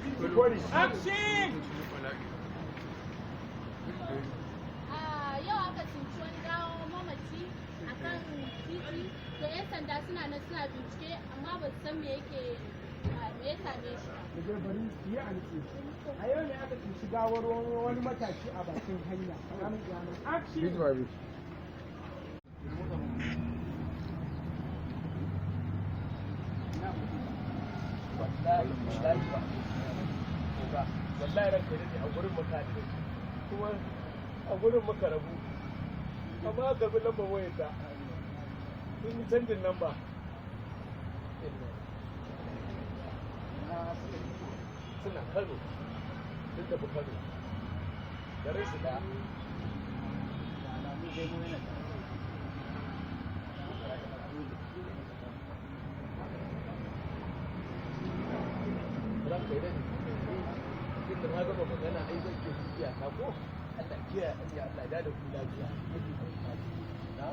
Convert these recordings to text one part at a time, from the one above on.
Action! Yau aka cinci wani gawon mamaci a kan titi, to 'yan sanda suna nan suna bincike amma ba su san me ya same shi ba. Bari yi anti. A yau ne aka cinci gawar wani matashi a bakin hanya. Action! wallahi ranka ne a gurin maka ne kuma a gurin maka rabu amma ka bi lambar wayarta sun yi canjin lamba suna Kano sun tafi Kano garin su da ranka ne da na gaba magana ai zai ke tafiya ta ko Allah kiyaye ya Allah da ku lafiya na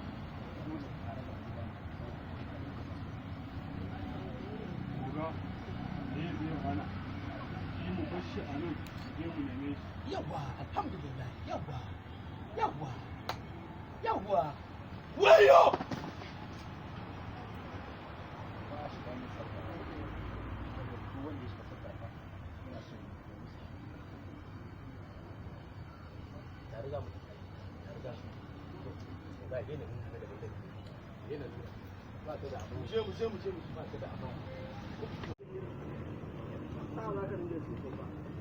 yawa alhamdulillah yawa wayo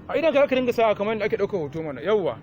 a idan ka dinga sawa kamar yadda ake ɗaukar hoto mana yawwa